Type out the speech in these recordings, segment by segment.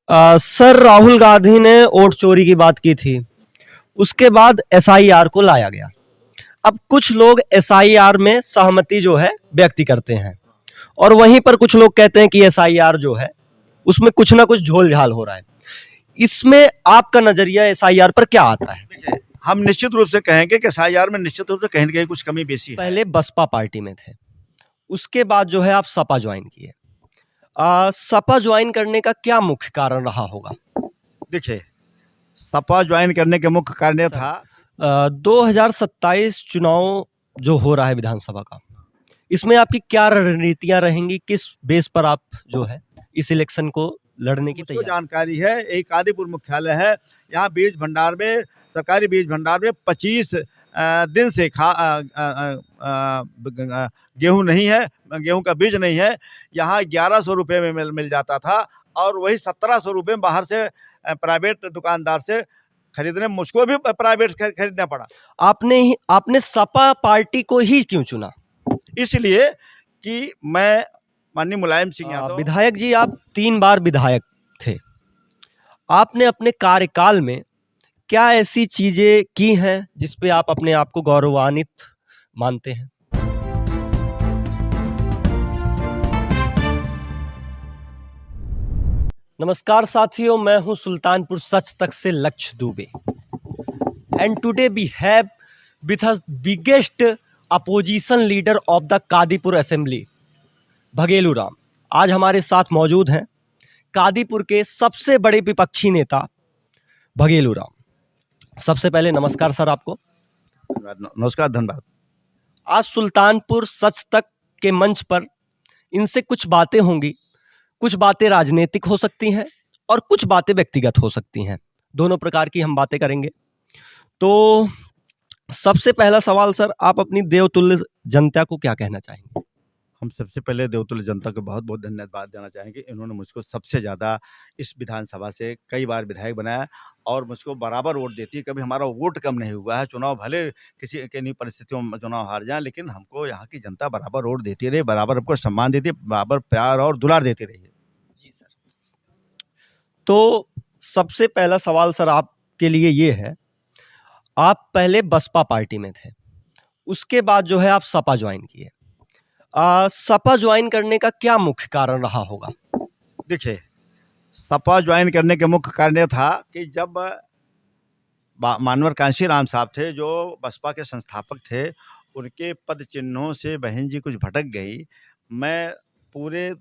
Sir Rahul Gandhi ने vote चोरी की बात की थी। उसके बाद एसआईआर को लाया गया। अब कुछ लोग एसआईआर में सहमति जो है व्यक्त करते हैं और वहीं पर कुछ लोग कहते हैं कि एसआईआर जो है उसमें कुछ ना कुछ झोल झाल हो रहा है। इसमें आपका नजरिया एसआईआर पर क्या आता है? देखिए, हम निश्चित रूप से कहेंगे कि एसआईआर में निश्चित रूप से कहीं न कहीं कुछ कमी बेसी है। पहले बसपा पार्टी में थे, उसके बाद जो है आप सपा ज्वाइन किए। सपा ज्वाइन करने का क्या मुख्य कारण रहा होगा? देखिए, सपा ज्वाइन करने के मुख्य कारण ये था 2027 चुनाव जो हो रहा है विधानसभा का, इसमें आपकी क्या रणनीतियां रहेंगी? किस बेस पर आप जो है इस इलेक्शन को लड़ने की मुझको तैयारी? जानकारी है, एक कादीपुर मुख्यालय है, यहाँ बीज भंडार में सरकारी बीज भंडार में 25 दिन से गेहूँ नहीं है, गेहूँ का बीज नहीं है। यहाँ 1100 रुपये में मिल जाता था और वही 1700 रुपये में बाहर से प्राइवेट दुकानदार से खरीदने, मुझको भी प्राइवेट खरीदना पड़ा। आपने सपा पार्टी को ही क्यों चुना? इसलिए कि मैं माननीय मुलायम सिंह यादव विधायक जी, आप 3 बार विधायक थे। आपने अपने कार्यकाल में क्या ऐसी चीजें की हैं जिस पे आप अपने आप को गौरवान्वित मानते हैं? नमस्कार साथियों, मैं हूं सुल्तानपुर सच तक से Lakshya Dubey and today we have with us biggest opposition leader of the Kadipur assembly, Bhagelu Ram. आज हमारे साथ मौजूद हैं कादीपुर के सबसे बड़े विपक्षी नेता भगेलू राम। सबसे पहले नमस्कार सर आपको। नमस्कार, धन्यवाद। आज सुल्तानपुर सच तक के मंच पर इनसे कुछ बातें होंगी। कुछ बातें राजनीतिक हो सकती हैं और कुछ बातें व्यक्तिगत हो सकती हैं। दोनों प्रकार की हम बातें करेंगे। तो सबसे पहला सवाल सर, आप अपनी देवतुल्य जनता को क्या कहना चाहेंगे? हम सबसे पहले देवतुल्य जनता को बहुत बहुत धन्यवाद देना चाहेंगे। इन्होंने मुझको सबसे ज़्यादा इस विधानसभा से कई बार विधायक बनाया और मुझको बराबर वोट देती है। कभी हमारा वोट कम नहीं हुआ है। चुनाव भले किसी किन्हीं परिस्थितियों में चुनाव हार जाए, लेकिन हमको यहाँ की जनता बराबर वोट देती रही, बराबर हमको सम्मान देती है, बराबर प्यार और दुलार देती रही है। जी सर। तो सबसे पहला सवाल सर आपके लिए ये है, आप पहले बसपा पार्टी में थे, उसके बाद जो है आप सपा ज्वाइन किए। सपा ज्वाइन करने का क्या मुख्य कारण रहा होगा? देखिए, सपा ज्वाइन करने के मुख्य कारण ये था कि जब मानवर कांशीराम साहब थे, जो बसपा के संस्थापक थे, उनके पद चिन्हों से बहन जी कुछ भटक गई। मैं पूरे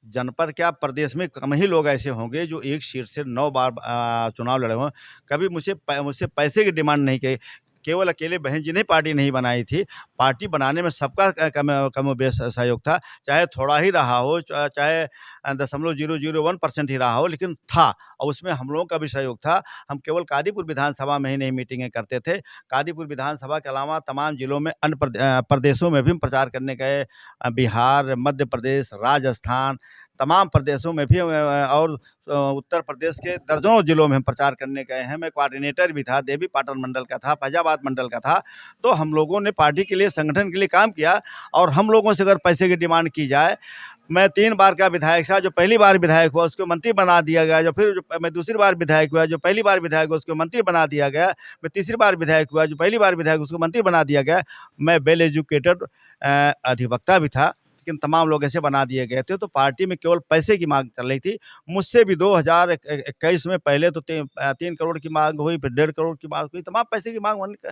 जनपद क्या प्रदेश में कम ही लोग ऐसे होंगे जो एक सीट से 9 बार चुनाव लड़े हों। कभी मुझसे पैसे की डिमांड नहीं की। केवल अकेले बहन जी ने पार्टी नहीं बनाई थी, पार्टी बनाने में सबका कमोबेश सहयोग था। चाहे थोड़ा ही रहा हो, चाहे 0.001% ही रहा हो, लेकिन था और उसमें हम लोगों का भी सहयोग था। हम केवल कादीपुर विधानसभा में ही नहीं मीटिंगें करते थे, कादीपुर विधानसभा के अलावा तमाम जिलों में अन्य प्रदेशों में भी हम प्रचार करने गए। बिहार, मध्य प्रदेश, राजस्थान, तमाम प्रदेशों में भी और उत्तर प्रदेश के दर्जनों जिलों में हम प्रचार करने गए हैं। मैं कोऑर्डिनेटर भी था, देवी पाटन मंडल का था, फैजाबाद मंडल का था। तो हम लोगों ने पार्टी के लिए, संगठन के लिए काम किया और हम लोगों से अगर पैसे की डिमांड की जाए, मैं 3 बार का विधायक था। जो पहली बार विधायक हुआ उसको मंत्री बना दिया गया, मैं दूसरी बार विधायक हुआ, जो पहली बार विधायक हुआ उसको मंत्री बना दिया गया। मैं तीसरी बार विधायक हुआ, जो पहली बार विधायक उसको मंत्री बना दिया गया। मैं वेल एजुकेटेड अधिवक्ता भी था, लेकिन तमाम लोग ऐसे बना दिए गए थे। तो पार्टी में केवल पैसे की मांग चल रही थी। मुझसे भी 2021 में पहले तो 3 करोड़ की मांग हुई, फिर 1.5 करोड़ की मांग हुई, तमाम पैसे की मांग होने।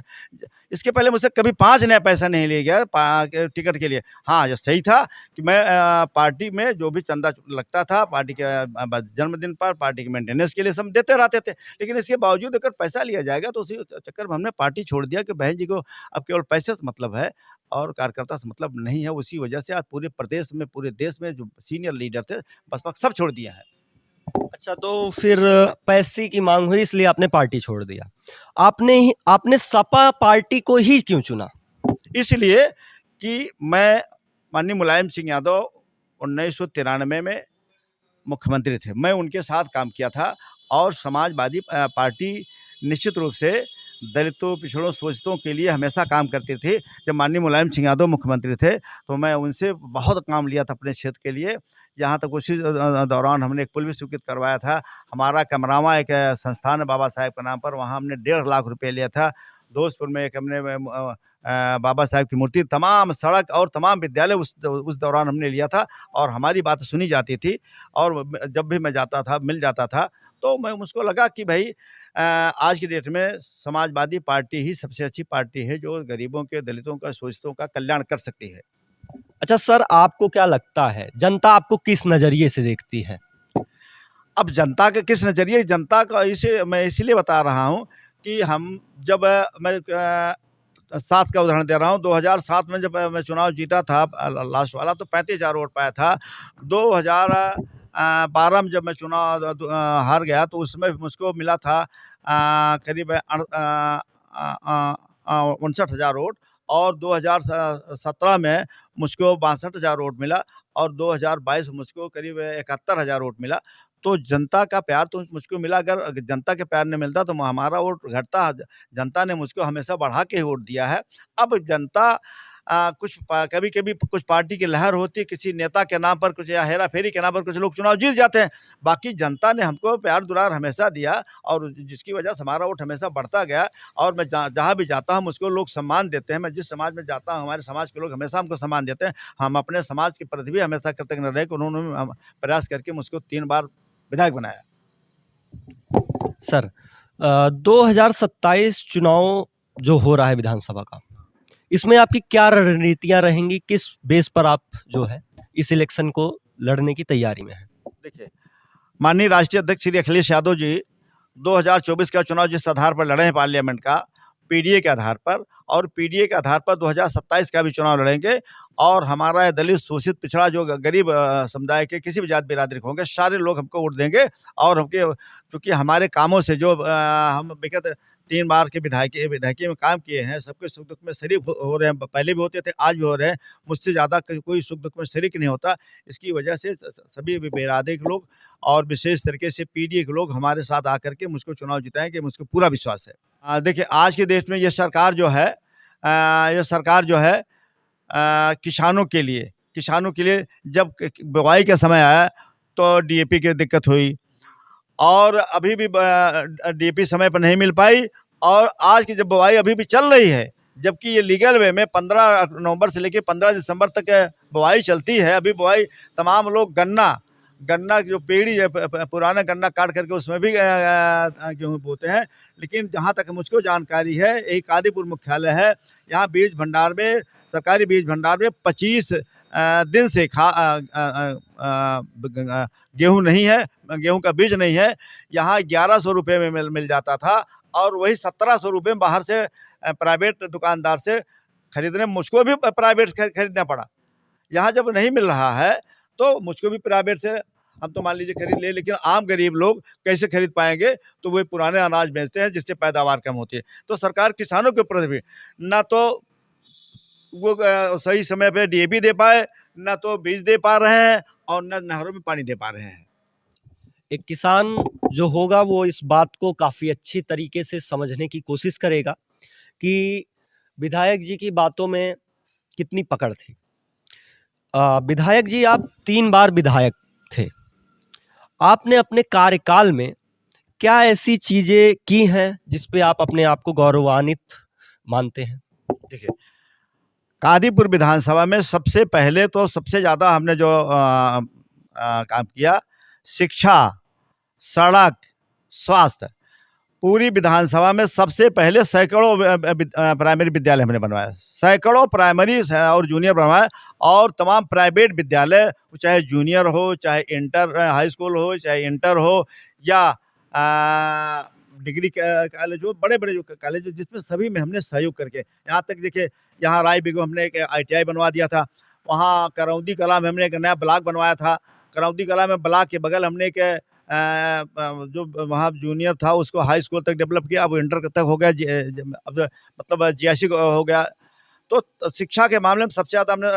इसके पहले मुझसे कभी 5 नया पैसा नहीं लिया गया टिकट के लिए। हाँ, ये सही था कि मैं पार्टी में जो भी चंदा लगता था पार्टी के जन्मदिन पर, पार्टी के मेंटेनेंस के लिए सब देते रहते थे। लेकिन इसके बावजूद अगर पैसा लिया जाएगा तो उसी चक्कर में हमने पार्टी छोड़ दिया कि बहन जी को अब केवल पैसे से मतलब है और कार्यकर्ता से मतलब नहीं है। उसी वजह से आज पूरे प्रदेश में, पूरे देश में जो सीनियर लीडर थे बसपा सब छोड़ दिया है। अच्छा, तो फिर पैसे की मांग हुई इसलिए आपने पार्टी छोड़ दिया। आपने सपा पार्टी को ही क्यों चुना? इसलिए कि मैं माननीय मुलायम सिंह यादव 1993 में मुख्यमंत्री थे। मैं उनके साथ काम किया था और समाजवादी पार्टी निश्चित रूप से दलितों, पिछड़ों, शोषितों के लिए हमेशा काम करती थी। जब माननीय मुलायम सिंह यादव मुख्यमंत्री थे तो मैं उनसे बहुत काम लिया था अपने क्षेत्र के लिए। यहाँ तक उसी दौरान हमने एक पुल भी स्वीकृत करवाया था। हमारा कमरावा एक संस्थान है बाबा साहेब के नाम पर, वहाँ हमने 1.5 लाख रुपए लिया था। दोस्तपुर में एक हमने बाबा साहेब की मूर्ति, तमाम सड़क और तमाम विद्यालय उस दौरान हमने लिया था और हमारी बात सुनी जाती थी। और जब भी मैं जाता था, मिल जाता था, तो मैं मुझको लगा कि भाई आज की डेट में समाजवादी पार्टी ही सबसे अच्छी पार्टी है जो गरीबों के, दलितों का, शोषितों का कल्याण कर सकती है। अच्छा सर, आपको क्या लगता है जनता आपको किस नज़रिए से देखती है? अब जनता के किस नज़रिए, जनता का इसे मैं इसीलिए बता रहा हूँ कि हम जब मैं 7 का उदाहरण दे रहा हूँ। 2007 में जब मैं चुनाव जीता था लास्ट वाला, तो 35,000 वोट पाया था। 2012 में जब मैं चुनाव हार गया, तो उसमें मुझको मिला था करीब 59,000 वोट, और 2017 में मुझको 62,000 वोट मिला, और 2022 में मुझको करीब 71,000 वोट मिला। तो जनता का प्यार तो मुझको मिला। अगर जनता के प्यार नहीं मिलता तो हमारा वोट घटता। जनता ने मुझको हमेशा बढ़ा के वोट दिया है। अब जनता कभी-कभी कुछ पार्टी की लहर होती है, किसी नेता के नाम पर कुछ, या हेरा-फेरी के नाम पर कुछ लोग चुनाव जीत जाते हैं। बाकी जनता ने हमको प्यार दुलार हमेशा दिया, और जिसकी वजह से हमारा वोट हमेशा बढ़ता गया। और मैं जहाँ भी जाता हूँ मुझको लोग सम्मान देते हैं। मैं जिस समाज में जाता हूँ, हमारे समाज के लोग हमेशा हमको सम्मान देते हैं। हम अपने समाज के प्रति भी हमेशा कृतज्ञ रहे कि उन्होंने प्रयास करके मुझको 3 बार विधायक बनाया। सर 2027 चुनाव जो हो रहा है विधानसभा का, इसमें आपकी क्या रणनीतियां रहेंगी? किस बेस पर आप जो है इस इलेक्शन को लड़ने की तैयारी में हैं? देखिए, माननीय राष्ट्रीय अध्यक्ष श्री अखिलेश यादव जी 2024 का चुनाव जिस आधार पर लड़े हैं पार्लियामेंट का, पीडीए के आधार पर, और पीडीए के आधार पर 2027 का भी चुनाव लड़ेंगे। और हमारा ये दलित, शोषित, पिछड़ा, जो गरीब समुदाय के किसी भी जात बिरादरी के होंगे, सारे लोग हमको वोट देंगे। और चूँकि हमारे कामों से जो हम विगत 3 बार के विधायकी में काम किए हैं, सबके सुख-दुःख में शरीक हो रहे हैं। पहले भी होते थे, आज भी हो रहे हैं। मुझसे ज़्यादा कोई सुख-दुःख में शरीक नहीं होता। इसकी वजह से सभी बिरादरी के लोग, और विशेष तरीके से पीडीए के लोग हमारे साथ आकर के मुझको चुनाव जिताएँगे, मुझको पूरा विश्वास है। देखिए, आज के देश में ये सरकार जो है, किसानों के लिए जब बुआई का समय आया तो डीएपी की दिक्कत हुई, और अभी भी डीएपी समय पर नहीं मिल पाई। और आज की जब बुआई अभी भी चल रही है, जबकि ये लीगल वे में 15 नवंबर से लेकर 15 दिसंबर तक बुआई चलती है। अभी बुआई, तमाम लोग गन्ना की जो पेड़ी है, पुराना गन्ना काट करके उसमें भी गेहूँ बोते हैं। लेकिन जहाँ तक मुझको जानकारी है, एक कादीपुर मुख्यालय है, यहाँ बीज भंडार में, सरकारी बीज भंडार में 25 दिन से गेहूँ नहीं है, गेहूँ का बीज नहीं है। यहाँ 1100 रुपये में मिल जाता था, और वही 1700 रुपये में बाहर से प्राइवेट दुकानदार से खरीदने, मुझको भी प्राइवेट से खरीदना पड़ा। यहाँ जब नहीं मिल रहा है तो मुझको भी प्राइवेट से, हम तो मान लीजिए खरीद ले, लेकिन आम गरीब लोग कैसे खरीद पाएंगे? तो वो पुराने अनाज बेचते हैं, जिससे पैदावार कम होती है। तो सरकार किसानों के प्रति भी ना तो वो सही समय पे डीएपी दे पाए, ना तो बीज दे पा रहे हैं, और ना नहरों में पानी दे पा रहे हैं। एक किसान जो होगा वो इस बात को काफ़ी अच्छी तरीके से समझने की कोशिश करेगा कि विधायक जी की बातों में कितनी पकड़ थी। विधायक जी, आप 3 बार विधायक थे। आपने अपने कार्यकाल में क्या ऐसी चीज़ें की हैं जिस पे आप अपने आप को गौरवान्वित मानते हैं? देखिए, कादीपुर विधानसभा में सबसे पहले तो सबसे ज़्यादा हमने जो काम किया, शिक्षा, सड़क, स्वास्थ्य, पूरी विधानसभा में सबसे पहले सैकड़ों प्राइमरी विद्यालय हमने बनवाए। सैकड़ों प्राइमरी और जूनियर बनवाए, और तमाम प्राइवेट विद्यालय, चाहे जूनियर हो, चाहे इंटर हाई स्कूल हो, चाहे इंटर हो, या डिग्री कॉलेज हो, बड़े-बड़े जो कॉलेज हो, जिसमें सभी में हमने सहयोग करके, यहाँ तक देखिए, यहाँ राय बिगो हमने एक आईटीआई बनवा दिया था। वहाँ करौंदी कला में हमने एक नया ब्लॉक बनवाया था। करौंदी कला में ब्लॉक के बगल हमने एक जो वहाँ जूनियर था उसको हाई स्कूल तक डेवलप किया। अब इंटर तक हो गया, अब मतलब जीआईसी हो गया। तो शिक्षा के मामले में सबसे ज़्यादा हमने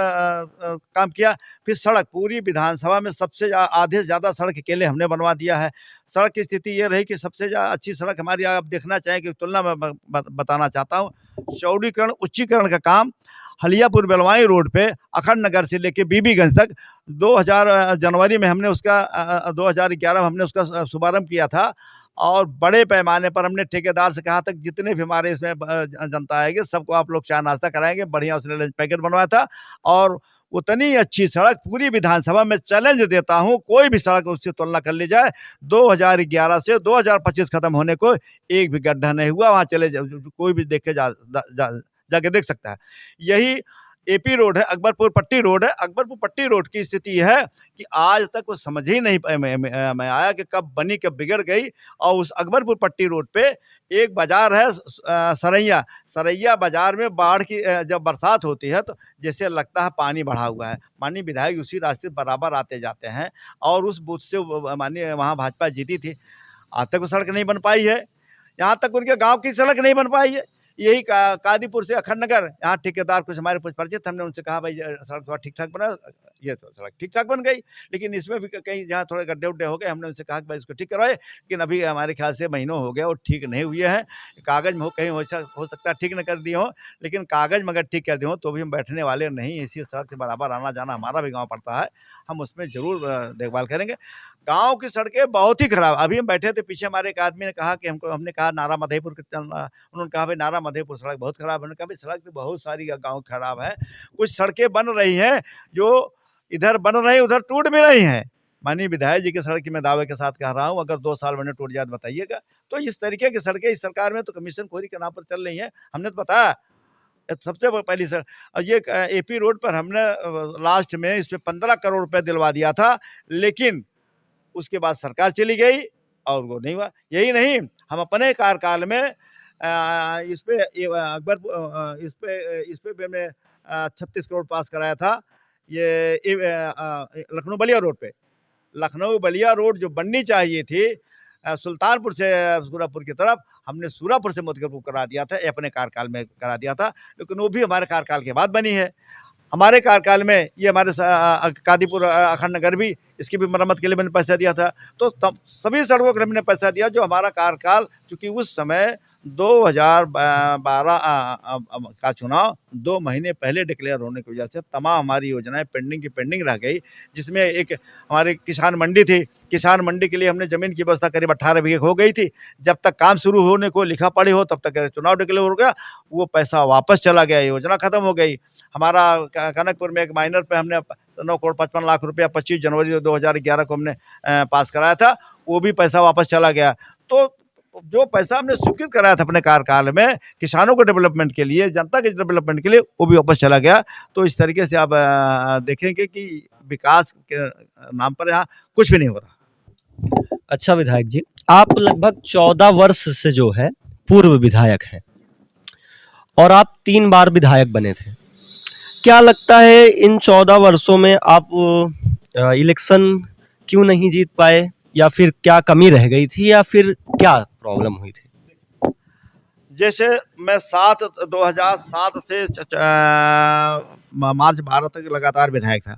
काम किया। फिर सड़क, पूरी विधानसभा में सबसे आधे से ज़्यादा सड़क अकेले हमने बनवा दिया है। सड़क की स्थिति ये रही कि सबसे अच्छी सड़क हमारी, आप देखना चाहें कि तुलना में बताना चाहता हूँ, चौड़ीकरण, उच्चीकरण का काम हलियापुर बेलवाई रोड पे अखंड नगर से लेके बीबीगंज तक 2000 जनवरी में हमने उसका 2011 में हमने उसका शुभारंभ किया था। और बड़े पैमाने पर हमने ठेकेदार से कहा था कि जितने भी हमारे इसमें जनता आएगी सबको आप लोग चाय नाश्ता कराएंगे। बढ़िया उसने लंच पैकेट बनवाया था और उतनी अच्छी सड़क पूरी विधानसभा में चैलेंज देता हूं, कोई भी सड़क उससे तुलना कर ली जाए, 2011 से 2025 खत्म होने को एक भी गड्ढा नहीं हुआ। वहां चले कोई भी देख के जाके देख सकता है। यही एपी रोड है, अकबरपुर पट्टी रोड है। अकबरपुर पट्टी रोड की स्थिति है कि आज तक वो समझ ही नहीं मैं आया कि कब बनी कब बिगड़ गई। और उस अकबरपुर पट्टी रोड पे एक बाजार है सरैया बाजार में बाढ़ की जब बरसात होती है तो जैसे लगता है पानी बढ़ा हुआ है। माननीय विधायक उसी रास्ते बराबर आते जाते हैं और उस बूथ से माननीय वहाँ भाजपा जीती थी। आज तक वो सड़क नहीं बन पाई है, यहाँ तक उनके गाँव की सड़क नहीं बन पाई है। यही कादीपुर से अखंड नगर, यहाँ ठेकेदार कुछ हमारे कुछ परिचित, हमने उनसे कहा भाई सड़क थोड़ा ठीक ठाक बना, ये तो सड़क ठीक ठाक बन गई, लेकिन इसमें भी कहीं जहाँ थोड़े गड्ढे उड्ढे हो गए, हमने उनसे कहा कि भाई इसको ठीक करवाए, लेकिन अभी हमारे ख्याल से महीनों हो गया और ठीक नहीं हुए हैं। कागज़ में कहीं हो सकता है ठीक न कर दिए हों, लेकिन कागज़ में अगर ठीक कर दिए हों तो भी हम बैठने वाले नहीं। इसी सड़क से बराबर आना जाना हमारा भी गाँव पड़ता है, हम उसमें ज़रूर देखभाल करेंगे। गाँव की सड़कें बहुत ही खराब। अभी हम बैठे थे, पीछे हमारे एक आदमी ने कहा कि हमने कहा नारा मधेपुर चलना, उन्होंने कहा भाई नारा मधेपुर सड़क बहुत खराब है। उन्होंने कहा भाई सड़क तो बहुत सारी गाँव खराब है, कुछ सड़कें बन रही हैं जो इधर बन रही उधर टूट भी रही हैं। माननीय विधायक जी की सड़क की मैं दावे के साथ कह रहा हूँ, अगर 2 साल में टूट जाए तो बताइएगा। तो इस तरीके की सड़कें इस सरकार में तो कमीशन खोरी के नाम पर चल रही हैं। हमने तो बताया सबसे पहली सर ये एपी रोड पर हमने लास्ट में इस पे 15 करोड़ रुपए दिलवा दिया था, लेकिन उसके बाद सरकार चली गई और वो नहीं हुआ। यही नहीं, हम अपने कार्यकाल में इस पे भी हमने 36 करोड़ पास कराया था। ये लखनऊ बलिया रोड पे, लखनऊ बलिया रोड जो बननी चाहिए थी सुल्तानपुर से सूरापुर की तरफ, हमने सूरापुर से मोतीपुर करा दिया था, अपने कार्यकाल में करा दिया था, लेकिन वो भी हमारे कार्यकाल के बाद बनी है। हमारे कार्यकाल में ये हमारे कादीपुर अखंड नगर भी, इसकी भी मरम्मत के लिए मैंने पैसा दिया था। तो सभी सड़कों के लिए मैंने पैसा दिया जो हमारा कार्यकाल, चूँकि उस समय 2012 का चुनाव 2 महीने पहले डिक्लेयर होने की वजह से तमाम हमारी योजनाएं पेंडिंग की पेंडिंग रह गई। जिसमें एक हमारी किसान मंडी थी, किसान मंडी के लिए हमने ज़मीन की व्यवस्था करीब 18 बीघे हो गई थी। जब तक काम शुरू होने को लिखा पढ़ी हो तब तक चुनाव डिक्लेयर हो गया, वो पैसा वापस चला गया, योजना खत्म हो गई। हमारा कनकपुर में एक माइनर पे हमने 9 करोड़ 55 लाख रुपया 25 जनवरी 2011 को हमने पास कराया था, वो भी पैसा वापस चला गया। तो जो पैसा हमने स्वीकृत कराया था अपने कार्यकाल में किसानों के डेवलपमेंट के लिए, जनता के डेवलपमेंट के लिए, वो भी वापस चला गया। तो इस तरीके से आप देखेंगे कि विकास के नाम पर यहाँ कुछ भी नहीं हो रहा। अच्छा विधायक जी, आप लगभग 14 वर्ष से जो है पूर्व विधायक हैं और आप 3 बार विधायक बने थे। क्या लगता है इन 14 वर्षों में आप इलेक्शन क्यों नहीं जीत पाए, या फिर क्या कमी रह गई थी, या फिर क्या प्रॉब्लम हुई थी? जैसे मैं 2007 से मार्च 12 तक लगातार विधायक था,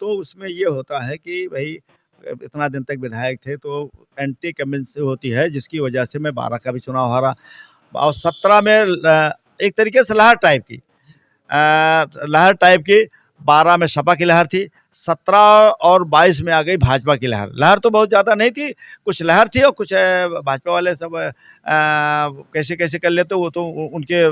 तो उसमें ये होता है कि भाई इतना दिन तक विधायक थे तो एंटी कमेंसी होती है, जिसकी वजह से मैं 12 का भी चुनाव हारा और 17 में एक तरीके से लहर टाइप की 12 में सपा की लहर थी, 17 और 22 में आ गई भाजपा की लहर। लहर तो बहुत ज़्यादा नहीं थी, कुछ लहर थी और कुछ भाजपा वाले सब कैसे कैसे कर लेते, वो तो उनके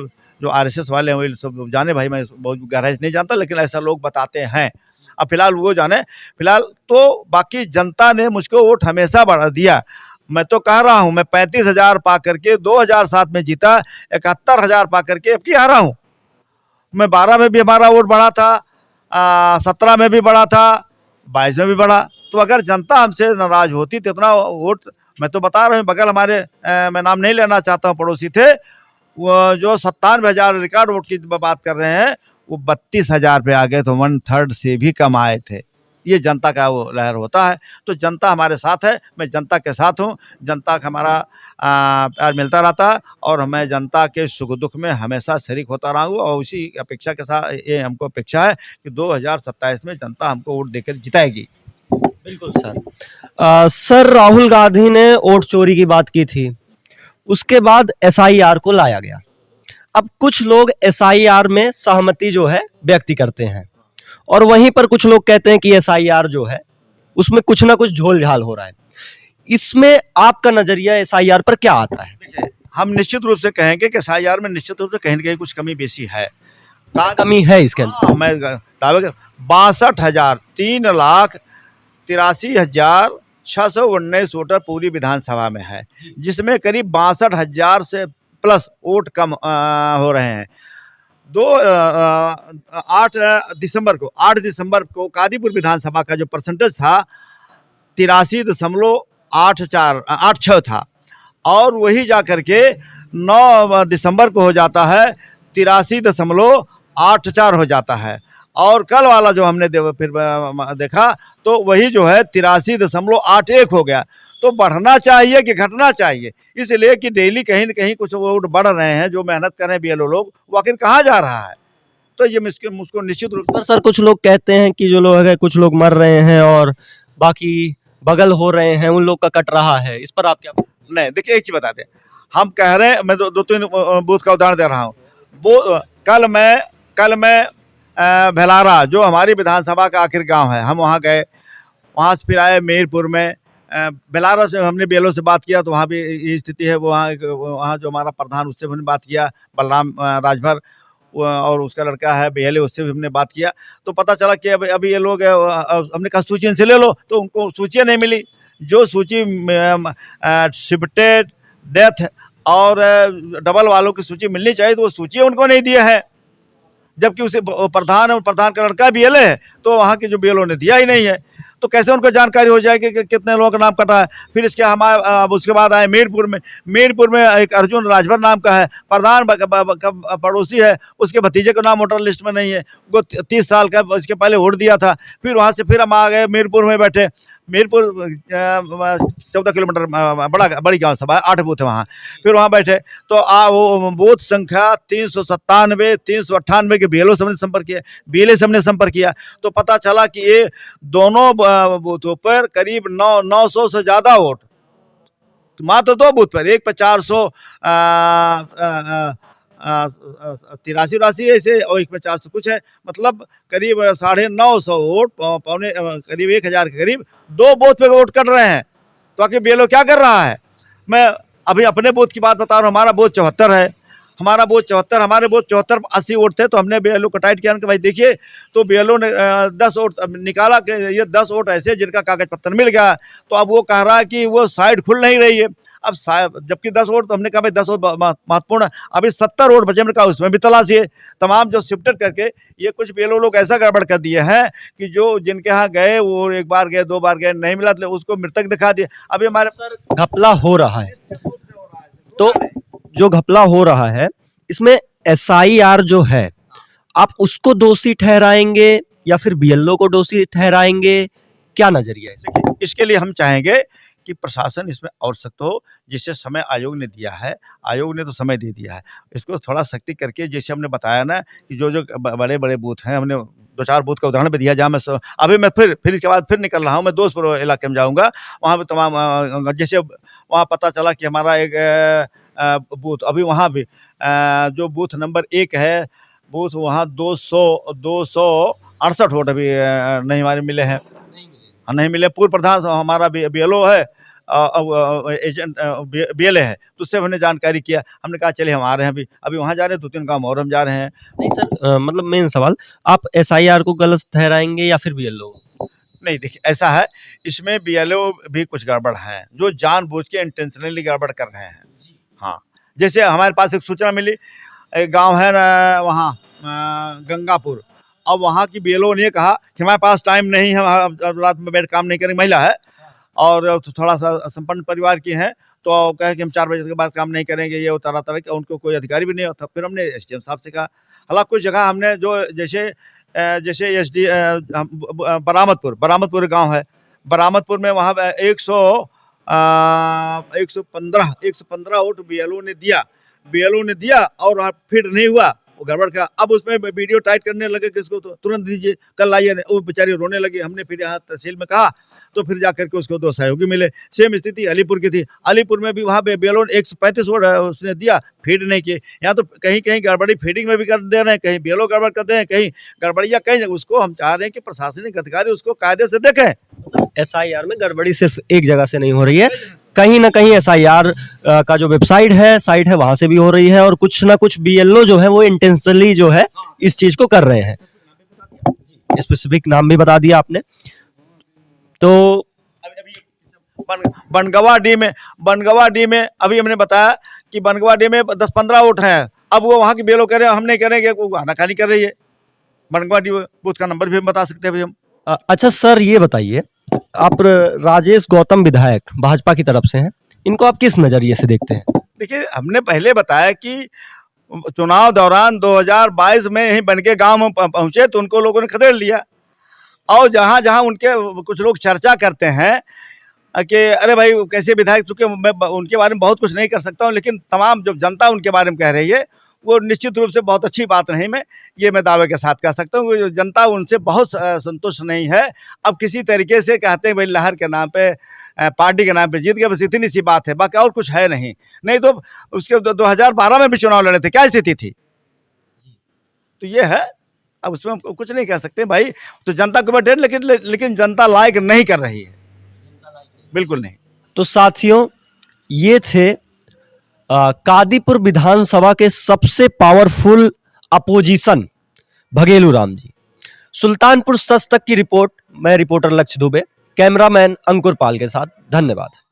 जो आरएसएस वाले हैं वो सब जाने। भाई मैं बहुत गहराई से नहीं जानता, लेकिन ऐसा लोग बताते हैं। अब फिलहाल वो जाने, फिलहाल तो बाकी जनता ने मुझको वोट हमेशा बढ़ा दिया। मैं तो कह रहा हूँ, मैं 35,000 पा करके 2007 में जीता, 71,000 पा करके अब की आ रहा हूँ। मैं 12 में भी हमारा वोट बढ़ा था, 17 में भी बढ़ा था, 22 में भी बढ़ा। तो अगर जनता हमसे नाराज होती तो इतना वोट, मैं तो बता रहा हूँ, बगल हमारे मैं नाम नहीं लेना चाहता हूँ, पड़ोसी थे, वो जो 97,000 रिकॉर्ड वोट की बात कर रहे हैं, वो 32,000 पे आ गए, तो 1/3 से भी कम आए थे। ये जनता का वो लहर होता है। तो जनता हमारे साथ है, मैं जनता के साथ हूँ, जनता का हमारा प्यार मिलता रहता है और मैं जनता के सुख दुख में हमेशा शरीक होता रहा हूँ। और उसी अपेक्षा के साथ ये हमको अपेक्षा है कि 2027 में जनता हमको वोट देकर जिताएगी। बिल्कुल सर। सर राहुल गांधी ने वोट चोरी की बात की थी, उसके बाद SIR को लाया गया। अब कुछ लोग एसआईआर में सहमति जो है व्यक्त करते हैं और वहीं पर कुछ लोग कहते हैं कि एसआईआर जो है उसमें कुछ ना कुछ झोल झाल हो रहा है। इसमें आपका नजरिया एसआईआर पर क्या आता है? देखिए, हम निश्चित रूप से कहेंगे कि एसआईआर में निश्चित रूप से कहीं न कहीं कुछ कमी बेसी है। कमी है इसके अंदर? हाँ, मैं दावे 62,000 3,83,619 वोटर पूरी विधानसभा में है, जिसमें करीब 62,000 से प्लस वोट कम हो रहे हैं। 8 दिसंबर को कादीपुर विधानसभा का जो परसेंटेज था 83.86 था और वही जा करके 9 दिसंबर को हो जाता है 83.84 हो जाता है और कल वाला जो हमने फिर देखा तो वही जो है 83.81 हो गया। तो बढ़ना चाहिए कि घटना चाहिए, इसलिए कि डेली कहीं न कहीं कुछ वोट बढ़ रहे हैं। जो मेहनत कर रहे हैं बीएलओ लोग, वो आखिर कहाँ जा रहा है? तो ये मुझको निश्चित रूप पर सर कुछ लोग कहते हैं कि जो लोग है कुछ लोग मर रहे हैं और बाकी बगल हो रहे हैं, उन लोग का कट रहा है। इस पर आप क्या? नहीं, देखिए एक चीज़ बता दें, हम कह रहे हैं, मैं दो तीन बूथ का उदाहरण दे रहा हूँ। वो कल मैं भेलारा जो हमारी विधानसभा का आखिर गांव है, हम वहाँ गए, वहाँ से फिर आए मेरपुर में। बेलारा से हमने बीएलओ से बात किया तो वहाँ भी यही स्थिति है। वहाँ जो हमारा प्रधान, उससे भी हमने बात किया, बलराम राजभर, और उसका लड़का है बीएलओ, उससे भी हमने बात किया। तो पता चला कि अभी ये लोग हमने कहा सूची इनसे ले लो, तो उनको सूची नहीं मिली। जो सूची शिफ्टेड, डेथ और डबल वालों की सूची मिलनी चाहिए, तो वो सूची उनको नहीं दिए हैं, जबकि उसे प्रधान का लड़का बीएलओ है, तो वहाँ के जो बीएलओ ने दिया ही नहीं है। तो कैसे उनको जानकारी हो जाएगी कि कितने लोगों का नाम कटा है? फिर इसके उसके बाद आए मीरपुर में एक अर्जुन राजभर नाम का है, प्रधान पड़ोसी है, उसके भतीजे का नाम वोटर लिस्ट में नहीं है, वो 30 साल का इसके पहले वोट दिया था। फिर वहाँ से फिर हम आ गए मीरपुर में बैठे। मीरपुर 14 किलोमीटर बड़ी गांव सभा है, 8 बूथ है वहाँ। फिर वहाँ बैठे तो वो बूथ संख्या 397, 398 के बीएलओ से हमने संपर्क किया, बीएलए से हमने संपर्क किया, तो पता चला कि ये दोनों बूथों पर करीब 900 से ज़्यादा वोट, मात्र 2 बूथ पर, एक पर 483 ऐसे और एक में 400 कुछ है, मतलब करीब 950 वोट, पौने करीब 1000 के करीब 2 बूथ पे वोट कर रहे हैं। तो आखिर बीएलओ क्या कर रहा है? मैं अभी अपने बूथ की बात बता रहा हूँ। हमारा बूथ 74 है, हमारे बूथ 80 वोट थे, तो हमने बीएलओ को टाइट किया कि भाई देखिए, तो बीएलओ ने 10 वोट निकाला कि ये 10 वोट ऐसे जिनका कागज पत्तर मिल गया। तो अब वो कह रहा है कि वो साइड खुल नहीं रही है। अब जबकि 10 वोट, तो हमने कहा भाई 10 वोट महत्वपूर्ण है, अभी 70 वोट बचे, हमने कहा उसमें भी तलाशी है। तमाम जो शिफ्टेड करके ये कुछ बीएलओ लोग ऐसा गड़बड़ कर दिए हैं कि जो जिनके यहाँ गए वो 1 बार गए, 2 बार गए, नहीं मिला तो उसको मृतक दिखा दिया। अभी हमारे सर घपला हो रहा है, तो जो घपला हो रहा है इसमें एसआईआर जो है, आप उसको दोषी ठहराएंगे या फिर बीएलओ को दोषी ठहराएंगे? क्या नजरिया है? इसके लिए हम चाहेंगे कि प्रशासन इसमें और सख्त हो, जिससे समय आयोग ने दिया है, आयोग ने तो समय दे दिया है, इसको थोड़ा सख्ती करके, जैसे हमने बताया ना कि जो बड़े बड़े बूथ हैं, हमने 2-4 बूथ का उदाहरण भी दिया, जहाँ अभी मैं फिर इसके बाद फिर निकल रहा हूँ, मैं दोस्तपुर इलाके में जाऊँगा। वहाँ पे तमाम जैसे वहाँ पता चला कि हमारा एक बूथ, अभी वहाँ भी जो बूथ नंबर 1 है, बूथ वहाँ 268 वोट अभी नहीं हमारे मिले हैं, नहीं मिले। पूर्व प्रधान हमारा बीएलओ है, एजेंट बीएलए है, तो उससे हमने जानकारी किया। हमने कहा चलिए हम आ रहे हैं, अभी वहाँ जा रहे हैं, 2-3 गाँव और हम जा रहे हैं। नहीं सर, मतलब मेन सवाल, आप एसआईआर को गलत ठहराएंगे या फिर बीएलओ? नहीं, देखिए ऐसा है, इसमें बीएलओ भी कुछ गड़बड़ हैं, जो जानबूझ के इंटेंशनली गड़बड़ कर रहे हैं। हाँ, जैसे हमारे पास एक सूचना मिली, एक गांव है ना वहाँ गंगापुर, अब वहाँ की बीएलओ ने कहा कि हमारे पास टाइम नहीं है, रात में बैठ काम नहीं करेंगे, महिला है और थोड़ा सा संपन्न परिवार की हैं, तो कहे कि हम 4 बजे के बाद काम नहीं करेंगे, ये तरह का, उनको कोई अधिकारी भी नहीं होता। फिर हमने एसडीएम साहब से कहा, हालांकि कुछ जगह हमने जो जैसे बरामदपुर गांव है, बरामदपुर में वहाँ 115 वोट बीएलओ ने दिया और फिर नहीं हुआ, वो गड़बड़ का। अब उसमें वीडियो टाइट करने लगे, किसको तो तुरंत दीजिए, कल लाइए, वो बेचारी रोने लगी। हमने फिर यहाँ तहसील में कहा, तो फिर जाकर के उसको 2 सहयोगी मिले। सेम स्थिति अलीपुर की थी, अलीपुर में भी वहाँ पे BLO 135 वोट उसने दिया, फीड नहीं किए। यहाँ तो कहीं कहीं गड़बड़ी फीडिंग में भी कर दे रहे हैं, कहीं BLO गड़बड़ कर दे रहे हैं, कहीं गड़बड़िया कहीं जगह। उसको हम चाह रहे हैं कि प्रशासनिक अधिकारी उसको कायदे से देखें। SIR में गड़बड़ी सिर्फ एक जगह से नहीं हो रही है, कहीं ना कहीं SIR का जो वेबसाइट है, साइट है, वहां से भी हो रही है, और कुछ ना कुछ BLO जो है वो इंटेंशनली जो है इस चीज को कर रहे हैं। स्पेसिफिक नाम भी बता दिया आपने। तो बनगवा डी में अभी हमने बताया कि बनगवा डी में 10-15 वोट हैं। अब वो वहाँ की BLO कह रहे हैं, हम नहीं कह रहे कि वो आनाकानी कर रही है। बनगवा डी बूथ का नंबर भी हम बता सकते हैं हम। अच्छा सर, ये बताइए, आप राजेश गौतम विधायक भाजपा की तरफ से हैं, इनको आप किस नजरिए से देखते हैं? देखिए, हमने पहले बताया कि चुनाव दौरान 2022 में ही बनके गांव में पहुंचे तो उनको लोगों ने खदेड़ लिया, और जहां जहां उनके कुछ लोग चर्चा करते हैं कि अरे भाई कैसे विधायक, चूंकि मैं उनके बारे में बहुत कुछ नहीं कर सकता हूं, लेकिन तमाम जो जनता उनके बारे में कह रही है वो निश्चित रूप से बहुत अच्छी बात नहीं, मैं दावे के साथ कह सकता हूँ कि जनता उनसे बहुत संतुष्ट नहीं है। अब किसी तरीके से कहते हैं भाई लहर के नाम पे, पार्टी के नाम पे जीत गए, बस इतनी सी बात है, बाकी और कुछ है नहीं तो उसके 2012 में भी चुनाव लड़े थे, क्या स्थिति थी? तो ये है, अब उसमें हम कुछ नहीं कह सकते भाई। तो जनता को बैठे, लेकिन जनता लायक नहीं कर रही है, बिल्कुल नहीं। तो साथियों, ये थे कादीपुर विधानसभा के सबसे पावरफुल अपोजिशन भगेलू राम जी। सुल्तानपुर सच तक की रिपोर्ट, मैं रिपोर्टर लक्ष्य दुबे, कैमरामैन अंकुर पाल के साथ। धन्यवाद।